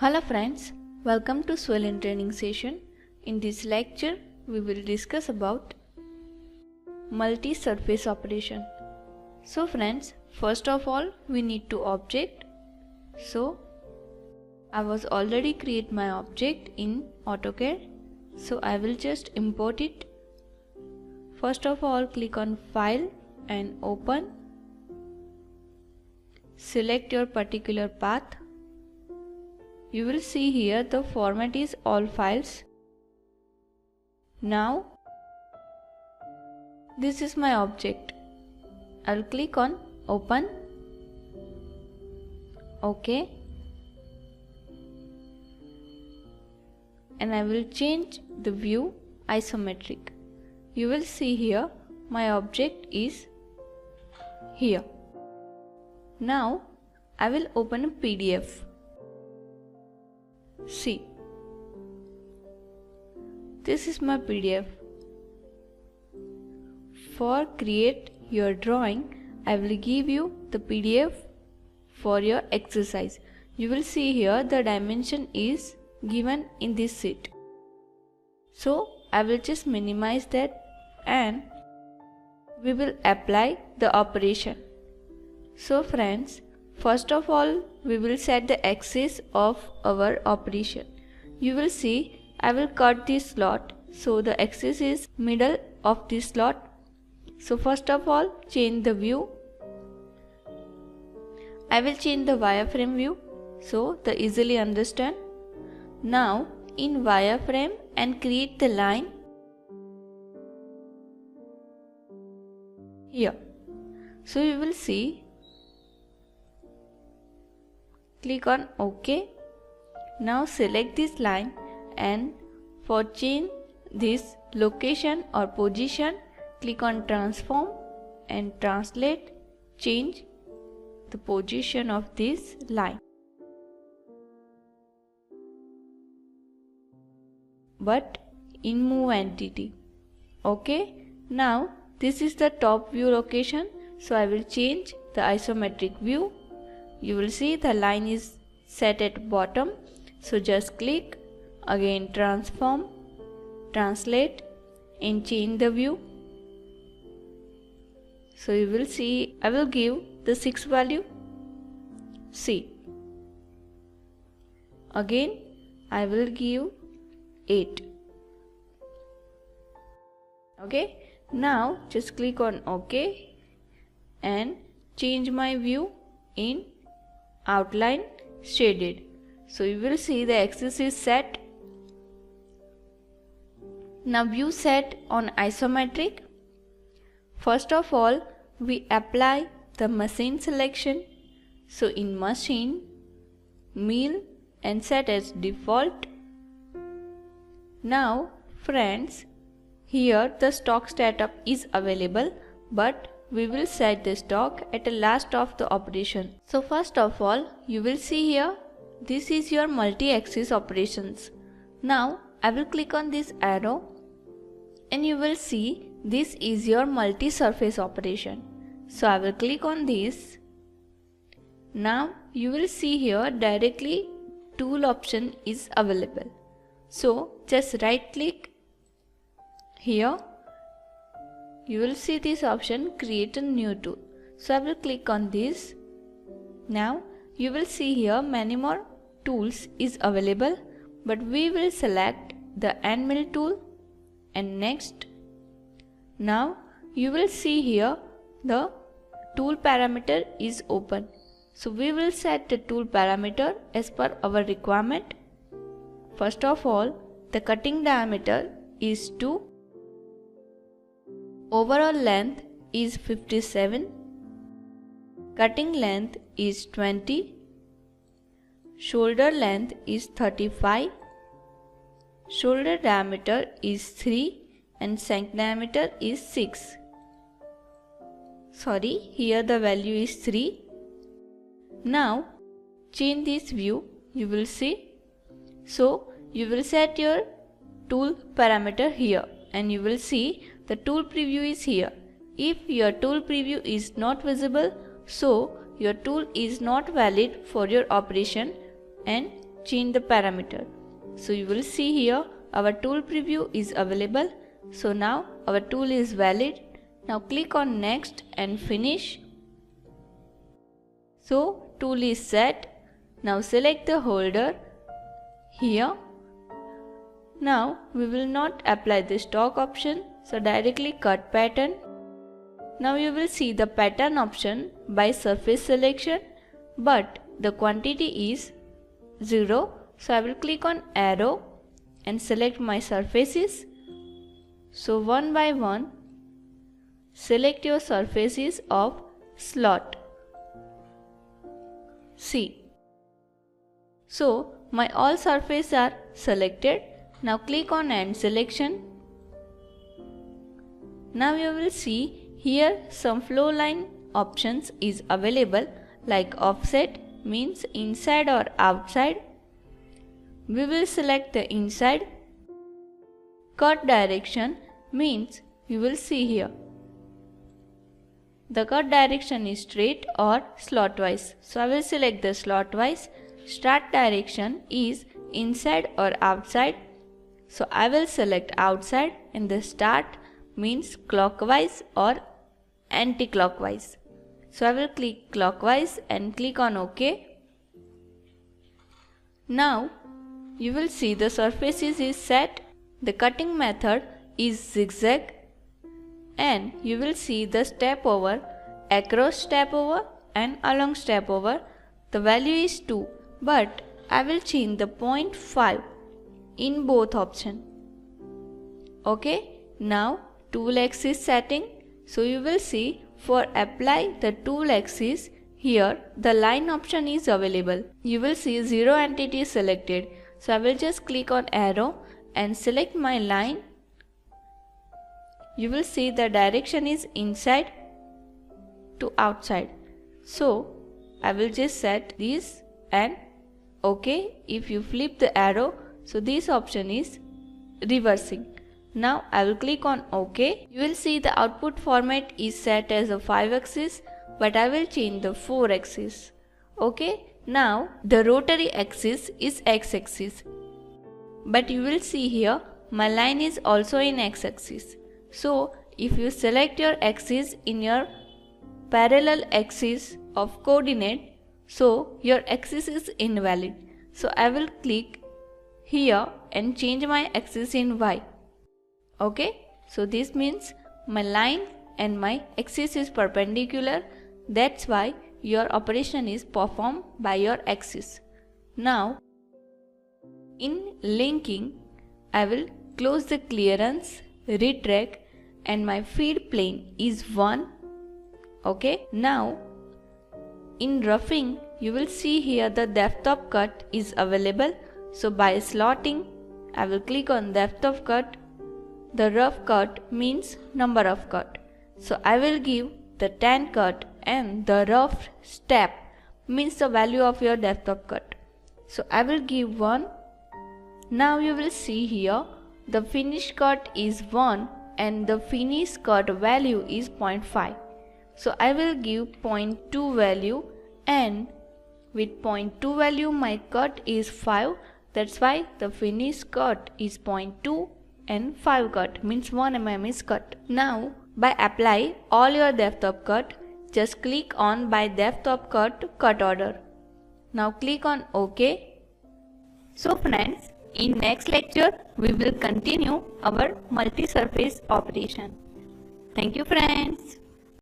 Hello friends, welcome to Swell training session. In this lecture, we will discuss about multi-surface operation. So friends, first of all, we need to object. So I was already create my object in AutoCAD. So I will just import it. First of all, click on File and Open. Select your particular path. You will see here the format is all files. Now, this is my object. I will click on Open. OK. And I will change the view isometric. You will see here my object is here. Now, I will open a PDF. See, this is my PDF. For create your drawing, I will give you the PDF for your exercise. You will see here the dimension is given in this sheet. So I will just minimize that and we will apply the operation. So friends, first of all, we will set the axis of our operation. You will see I will cut this slot, so the axis is middle of this slot. So first of all, change the view. I will change the wireframe view so the easily understand. Now in wireframe and create the line here. So you will see. Click on OK. Now select this line and for change this location or position, click on transform and translate, change the position of this line. But in move entity. OK. Now this is the top view location. So I will change the isometric view. You will see the line is set at bottom. So just click, again transform, translate and change the view. So you will see I will give the 6 value. See. Again I will give 8. Okay. Now just click on OK and change my view in outline shaded. So you will see the axis is set. Now view set on isometric. First of all, we apply the machine selection. So in machine, mill and set as default. Now friends, here the stock setup is available, but we will set the stock at the last of the operation. So first of all, you will see here, this is your multi-axis operations. Now I will click on this arrow and you will see this is your multi-surface operation. So I will click on this. Now you will see here directly tool option is available. So just right click here. You will see this option, create a new tool. So I will click on this. Now you will see here many more tools is available, but we will select the end mill tool and next. Now you will see here the tool parameter is open. So we will set the tool parameter as per our requirement. First of all, the cutting diameter is 2. Overall length is 57, cutting length is 20, shoulder length is 35, shoulder diameter is 3 and shank diameter is 6. Sorry, here the value is 3. Now change this view, you will see. So you will set your tool parameter here and you will see the tool preview is here. If your tool preview is not visible, so your tool is not valid for your operation and change the parameter. So you will see here our tool preview is available. So now our tool is valid. Now click on next and finish. So tool is set. Now select the holder here. Now we will not apply the stock option, so directly cut pattern. Now you will see the pattern option by surface selection, but the quantity is 0. So I will click on arrow and select my surfaces. So one by one select your surfaces of slot C. So my all surfaces are selected. Now click on end selection. Now you will see here some flow line options is available, like offset means inside or outside. We will select the inside. Cut direction means you will see here the cut direction is straight or slotwise. So I will select the slotwise. Start direction is inside or outside. So I will select outside, and the start means clockwise or anti-clockwise. So I will click clockwise and click on OK. Now you will see the surfaces is set. The cutting method is zigzag, and you will see the step over, across step over and along step over. The value is 2, but I will change the 0.5 in both option. Okay, now tool axis setting. So you will see for apply the tool axis, here the line option is available. You will see 0 entity selected. So I will just click on arrow and select my line. You will see the direction is inside to outside. So I will just set this and OK. If you flip the arrow, so this option is reversing. Now I will click on OK. You will see the output format is set as a 5 axis, but I will change the 4 axis. Okay. Now the rotary axis is x axis, but you will see here my line is also in x axis. So if you select your axis in your parallel axis of coordinate, so your axis is invalid. So I will click here and change my axis in y. Okay, so this means my line and my axis is perpendicular. That's why your operation is performed by your axis. Now in linking, I will close the clearance, retract, and my feed plane is 1. Okay, now in roughing, you will see here the depth of cut is available. So by slotting, I will click on depth of cut. The rough cut means number of cut. So I will give the 10 cut, and the rough step means the value of your depth of cut. So I will give 1. Now you will see here the finish cut is 1 and the finish cut value is 0.5. So I will give 0.2 value, and with 0.2 value my cut is 5. That's why the finish cut is 0.2 and 5 cut means 1 mm is cut. Now by apply all your depth of cut, just click on by depth of cut order. Now click on OK. So friends, in next lecture we will continue our multi-surface operation. Thank you friends.